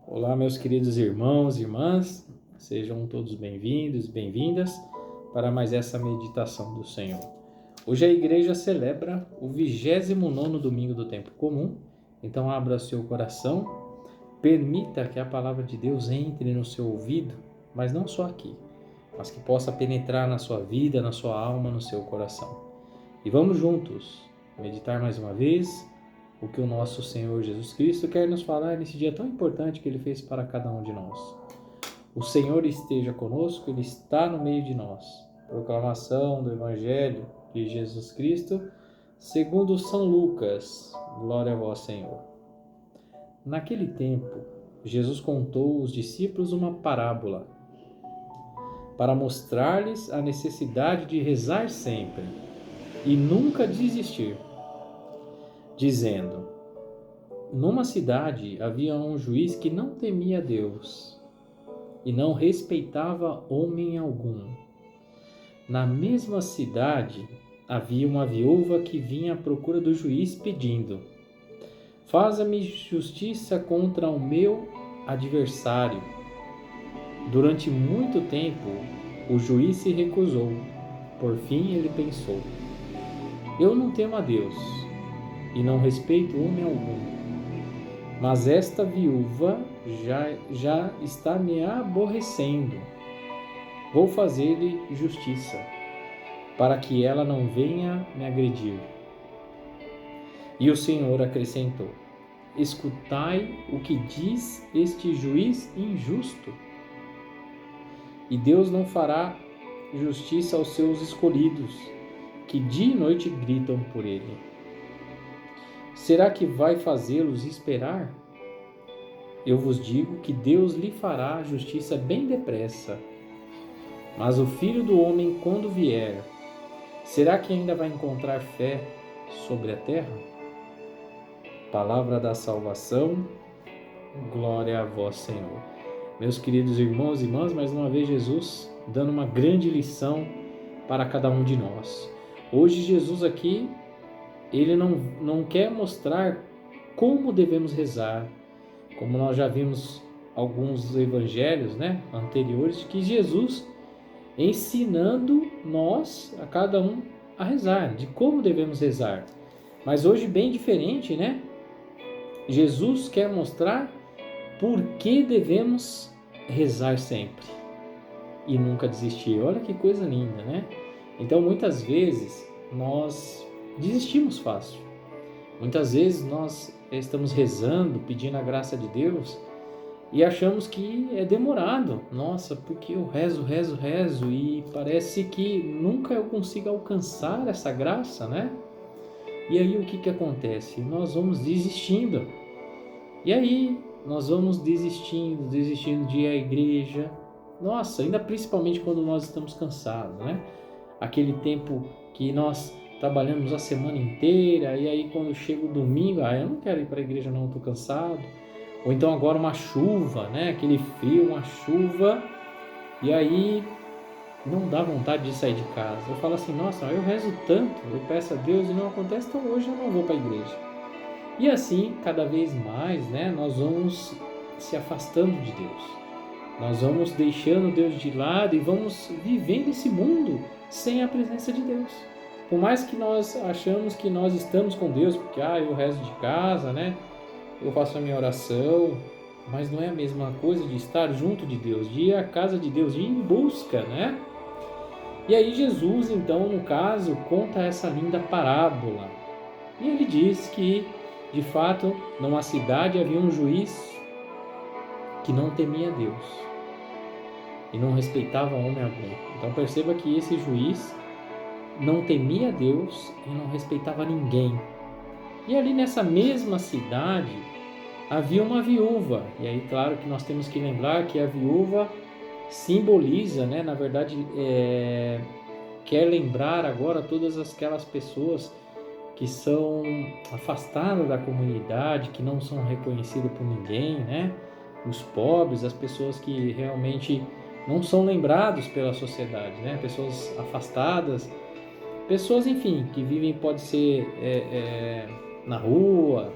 Olá, meus queridos irmãos e irmãs, sejam todos bem-vindos e bem-vindas para mais essa meditação do Senhor. Hoje a igreja celebra o 29º domingo do tempo comum, então abra seu coração, permita que a palavra de Deus entre no seu ouvido, mas não só aqui, mas que possa penetrar na sua vida, na sua alma, no seu coração. E vamos juntos meditar mais uma vez o que o nosso Senhor Jesus Cristo quer nos falar nesse dia tão importante que Ele fez para cada um de nós. O Senhor esteja conosco, Ele está no meio de nós. Proclamação do Evangelho de Jesus Cristo, segundo São Lucas. Glória a vós, Senhor. Naquele tempo, Jesus contou aos discípulos uma parábola para mostrar-lhes a necessidade de rezar sempre e nunca desistir, dizendo: numa cidade havia um juiz que não temia Deus e não respeitava homem algum. Na mesma cidade havia uma viúva que vinha à procura do juiz pedindo: faça-me justiça contra o meu adversário. Durante muito tempo o juiz se recusou. Por fim ele pensou: eu não temo a Deus e não respeito homem algum. Mas esta viúva já está me aborrecendo. Vou fazer-lhe justiça, para que ela não venha me agredir. E o Senhor acrescentou: escutai o que diz este juiz injusto. E Deus não fará justiça aos seus escolhidos, que dia e noite gritam por ele. Será que vai fazê-los esperar? Eu vos digo que Deus lhe fará justiça bem depressa. Mas o Filho do Homem, quando vier, será que ainda vai encontrar fé sobre a terra? Palavra da salvação, glória a vós, Senhor. Meus queridos irmãos e irmãs, mais uma vez Jesus dando uma grande lição para cada um de nós. Hoje Jesus aqui, ele não quer mostrar como devemos rezar, como nós já vimos alguns evangelhos, anteriores, que Jesus ensinando nós, a cada um, a rezar, de como devemos rezar. Mas hoje bem diferente, Jesus quer mostrar por que devemos rezar sempre e nunca desistir. Olha que coisa linda, Então muitas vezes nós desistimos fácil. Muitas vezes nós estamos rezando, pedindo a graça de Deus e achamos que é demorado. Nossa, porque eu rezo e parece que nunca eu consigo alcançar essa graça, E aí o que acontece? Nós vamos desistindo. E aí nós vamos desistindo de ir à igreja. Nossa, ainda principalmente quando nós estamos cansados, Aquele tempo que nós trabalhamos a semana inteira e aí quando chega o domingo, eu não quero ir para a igreja não, estou cansado. Ou então agora uma chuva, aquele frio, uma chuva, e aí não dá vontade de sair de casa. Eu falo assim, nossa, eu rezo tanto, eu peço a Deus e não acontece, então hoje eu não vou para a igreja. E assim, cada vez mais, nós vamos se afastando de Deus. Nós vamos deixando Deus de lado e vamos vivendo esse mundo sem a presença de Deus. Por mais que nós achamos que nós estamos com Deus, porque eu rezo de casa, eu faço a minha oração, mas não é a mesma coisa de estar junto de Deus, de ir à casa de Deus, de ir em busca, E aí Jesus, então, no caso, conta essa linda parábola. E ele diz que, de fato, numa cidade havia um juiz que não temia Deus e não respeitava homem algum. Então perceba que esse juiz não temia Deus e não respeitava ninguém. E ali nessa mesma cidade havia uma viúva. E aí, claro que nós temos que lembrar que a viúva simboliza, na verdade, quer lembrar agora todas aquelas pessoas que são afastadas da comunidade, que não são reconhecidas por ninguém, Os pobres, as pessoas que realmente não são lembrados pela sociedade, Pessoas afastadas, pessoas, enfim, que vivem, pode ser na rua,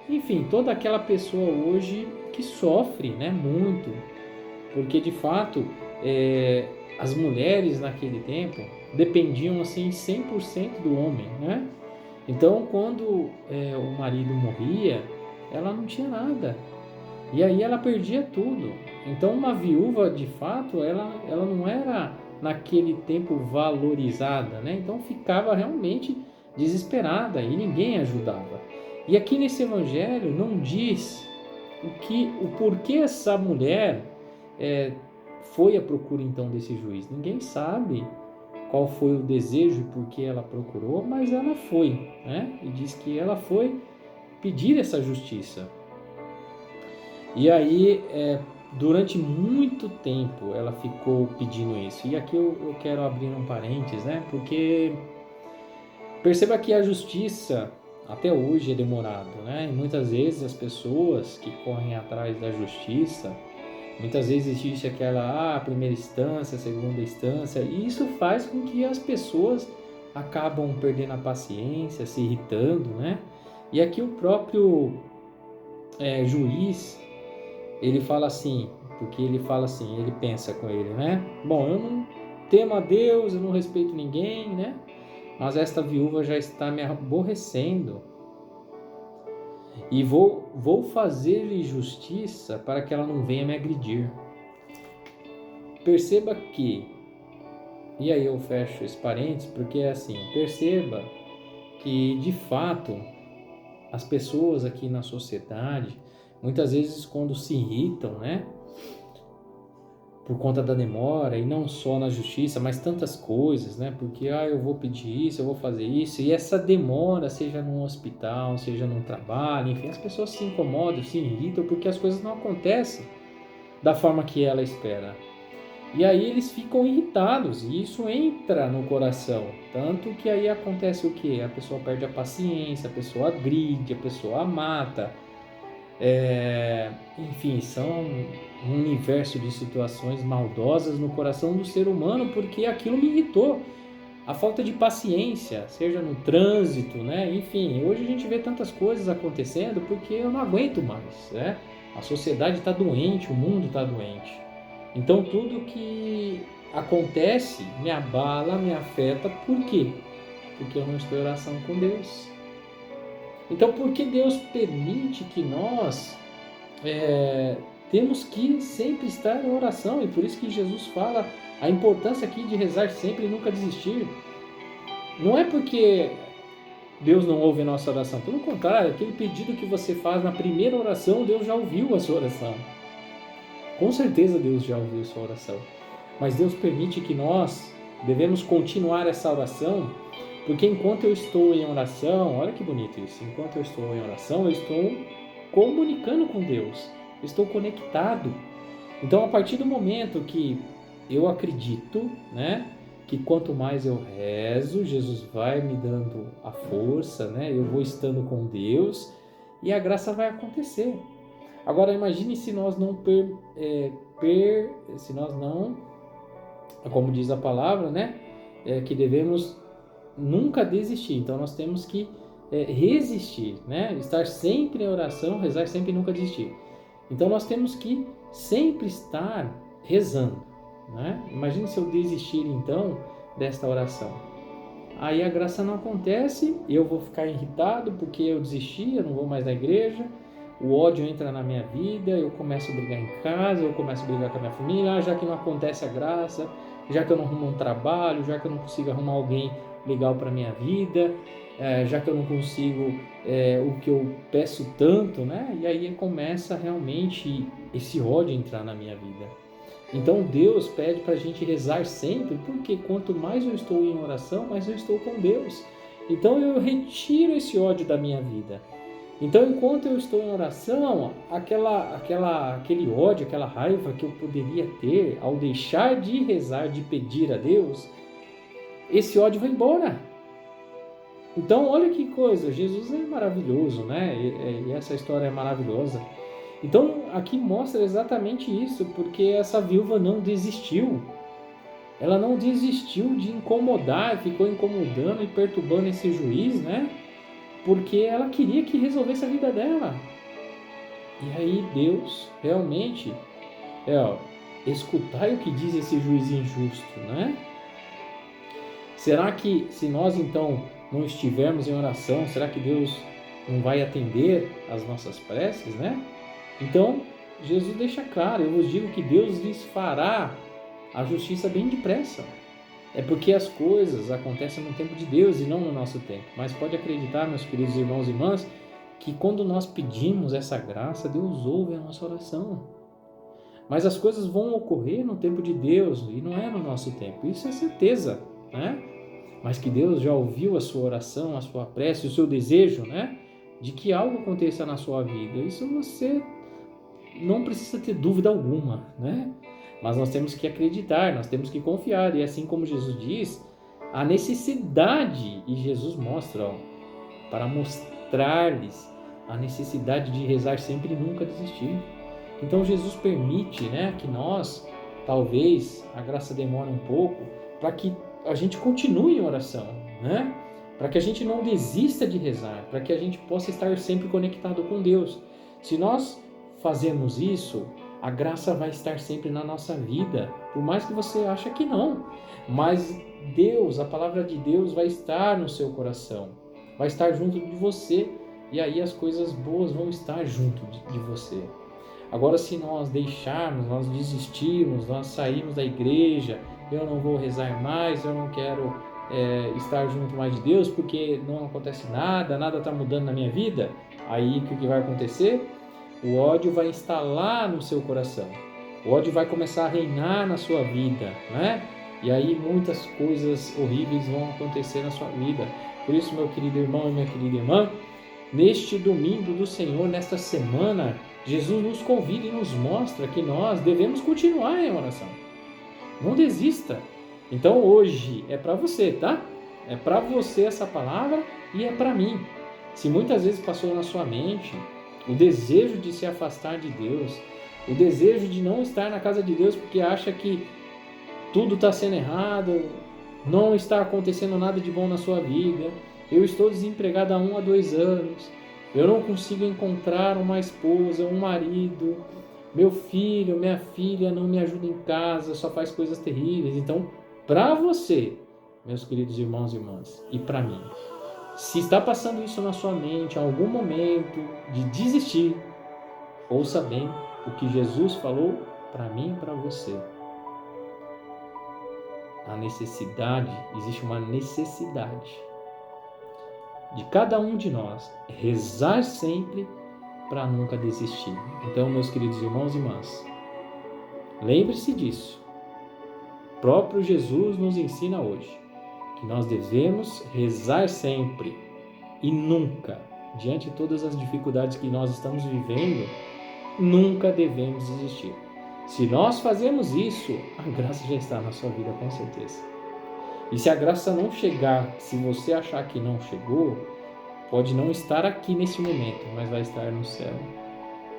enfim, toda aquela pessoa hoje que sofre, né, muito, porque de fato as mulheres naquele tempo dependiam assim 100% do homem, né? Então quando o marido morria, ela não tinha nada, e aí ela perdia tudo. Então uma viúva de fato ela não era naquele tempo valorizada, né? Então ficava realmente desesperada e ninguém ajudava. E aqui nesse evangelho não diz o porquê essa mulher foi à procura então desse juiz. Ninguém sabe qual foi o desejo e por que ela procurou, mas ela foi, né? E diz que ela foi pedir essa justiça. E aí, durante muito tempo, ela ficou pedindo isso. E aqui eu quero abrir um parênteses, né? Porque perceba que a justiça até hoje é demorado, né? E muitas vezes as pessoas que correm atrás da justiça, muitas vezes existe aquela primeira instância, segunda instância, e isso faz com que as pessoas acabam perdendo a paciência, se irritando, né? E aqui o próprio juiz, ele fala assim, porque ele fala assim, ele pensa com ele, né? Bom, eu não temo a Deus, eu não respeito ninguém, né? Mas esta viúva já está me aborrecendo e vou fazer-lhe justiça para que ela não venha me agredir. Perceba que, e aí eu fecho esse parênteses, porque é assim, perceba que de fato as pessoas aqui na sociedade, muitas vezes quando se irritam, né? Por conta da demora, e não só na justiça, mas tantas coisas, né? Porque eu vou pedir isso, eu vou fazer isso, e essa demora, seja num hospital, seja num trabalho, enfim, as pessoas se incomodam, se irritam porque as coisas não acontecem da forma que ela espera. E aí eles ficam irritados, e isso entra no coração, tanto que aí acontece o quê? A pessoa perde a paciência, a pessoa agride, a pessoa mata. Enfim, são um universo de situações maldosas no coração do ser humano, porque aquilo me irritou. A falta de paciência, seja no trânsito, né? Enfim, hoje a gente vê tantas coisas acontecendo porque eu não aguento mais, né? A sociedade está doente, o mundo está doente. Então tudo que acontece me abala, me afeta. Por quê? Porque eu não estou em oração com Deus. Então, por que Deus permite que nós temos que sempre estar em oração? E por isso que Jesus fala a importância aqui de rezar sempre e nunca desistir. Não é porque Deus não ouve a nossa oração. Pelo contrário, aquele pedido que você faz na primeira oração, Deus já ouviu a sua oração. Com certeza Deus já ouviu a sua oração. Mas Deus permite que nós devemos continuar essa oração, porque enquanto eu estou em oração, olha que bonito isso, enquanto eu estou em oração, eu estou comunicando com Deus, eu estou conectado. Então, a partir do momento que eu acredito, né, que quanto mais eu rezo, Jesus vai me dando a força, né, eu vou estando com Deus e a graça vai acontecer. Agora, imagine se nós não se nós não, como diz a palavra, né, que devemos nunca desistir. Então nós temos que resistir, né? Estar sempre em oração, rezar sempre e nunca desistir. Então nós temos que sempre estar rezando, né? Imagine se eu desistir então desta oração. Aí a graça não acontece, eu vou ficar irritado porque eu desisti, eu não vou mais na igreja, o ódio entra na minha vida, eu começo a brigar em casa, eu começo a brigar com a minha família, já que não acontece a graça, já que eu não arrumo um trabalho, já que eu não consigo arrumar alguém legal para minha vida, já que eu não consigo o que eu peço tanto, né? E aí começa realmente esse ódio entrar na minha vida. Então Deus pede para a gente rezar sempre, porque quanto mais eu estou em oração, mais eu estou com Deus. Então eu retiro esse ódio da minha vida. Então enquanto eu estou em oração, aquele ódio, aquela raiva que eu poderia ter ao deixar de rezar, de pedir a Deus, esse ódio vai embora. Então olha que coisa, Jesus é maravilhoso, né? E essa história é maravilhosa. Então aqui mostra exatamente isso, porque essa viúva não desistiu. Ela não desistiu de incomodar, ficou incomodando e perturbando esse juiz, né? Porque ela queria que resolvesse a vida dela. E aí Deus realmente escutai o que diz esse juiz injusto, né? Será que se nós então não estivermos em oração, será que Deus não vai atender às nossas preces, né? Então, Jesus deixa claro, eu vos digo que Deus lhes fará a justiça bem depressa. É porque as coisas acontecem no tempo de Deus e não no nosso tempo. Mas pode acreditar, meus queridos irmãos e irmãs, que quando nós pedimos essa graça, Deus ouve a nossa oração. Mas as coisas vão ocorrer no tempo de Deus e não é no nosso tempo. Isso é certeza, né? Mas que Deus já ouviu a sua oração, a sua prece, o seu desejo, né? De que algo aconteça na sua vida. Isso você não precisa ter dúvida alguma, né? Mas nós temos que acreditar, nós temos que confiar. E assim como Jesus diz, a necessidade, e Jesus mostra, para mostrar-lhes a necessidade de rezar sempre e nunca desistir. Então Jesus permite, né, que nós, talvez a graça demore um pouco, para que a gente continue em oração, né? Para que a gente não desista de rezar, para que a gente possa estar sempre conectado com Deus. Se nós fazemos isso, a graça vai estar sempre na nossa vida, por mais que você ache que não. Mas Deus, a palavra de Deus vai estar no seu coração, vai estar junto de você, e aí as coisas boas vão estar junto de você. Agora, se nós deixarmos, nós desistirmos, nós sairmos da igreja, eu não vou rezar mais, eu não quero estar junto mais de Deus porque não acontece nada, nada está mudando na minha vida, aí o que vai acontecer? O ódio vai instalar no seu coração, o ódio vai começar a reinar na sua vida, né? E aí muitas coisas horríveis vão acontecer na sua vida. Por isso, meu querido irmão e minha querida irmã, neste domingo do Senhor, nesta semana, Jesus nos convida e nos mostra que nós devemos continuar em oração. Não desista. Então hoje é para você, tá? É para você essa palavra e é para mim. Se muitas vezes passou na sua mente o desejo de se afastar de Deus, o desejo de não estar na casa de Deus porque acha que tudo está sendo errado, não está acontecendo nada de bom na sua vida, eu estou desempregado há 1 a 2 anos, eu não consigo encontrar uma esposa, um marido, meu filho, minha filha não me ajuda em casa, só faz coisas terríveis. Então, para você, meus queridos irmãos e irmãs, e para mim, se está passando isso na sua mente, em algum momento de desistir, ouça bem o que Jesus falou para mim e para você. A necessidade, existe uma necessidade de cada um de nós rezar sempre para nunca desistir. Então, meus queridos irmãos e irmãs, lembre-se disso. O próprio Jesus nos ensina hoje que nós devemos rezar sempre e nunca, diante de todas as dificuldades que nós estamos vivendo, nunca devemos desistir. Se nós fazemos isso, a graça já está na sua vida, com certeza. E se a graça não chegar, se você achar que não chegou, pode não estar aqui nesse momento, mas vai estar no céu,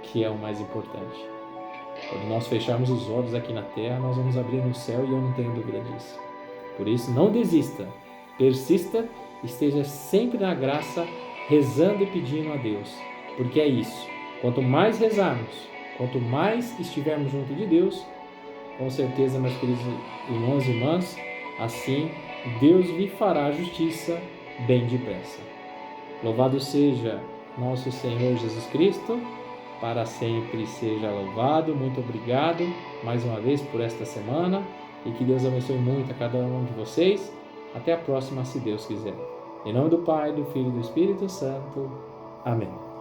que é o mais importante. Quando nós fecharmos os olhos aqui na terra, nós vamos abrir no céu e eu não tenho dúvida disso. Por isso, não desista, persista, esteja sempre na graça, rezando e pedindo a Deus. Porque é isso, quanto mais rezarmos, quanto mais estivermos junto de Deus, com certeza, meus queridos irmãos e irmãs, assim Deus lhe fará justiça bem depressa. Louvado seja nosso Senhor Jesus Cristo, para sempre seja louvado. Muito obrigado mais uma vez por esta semana e que Deus abençoe muito a cada um de vocês. Até a próxima, se Deus quiser. Em nome do Pai, do Filho e do Espírito Santo. Amém.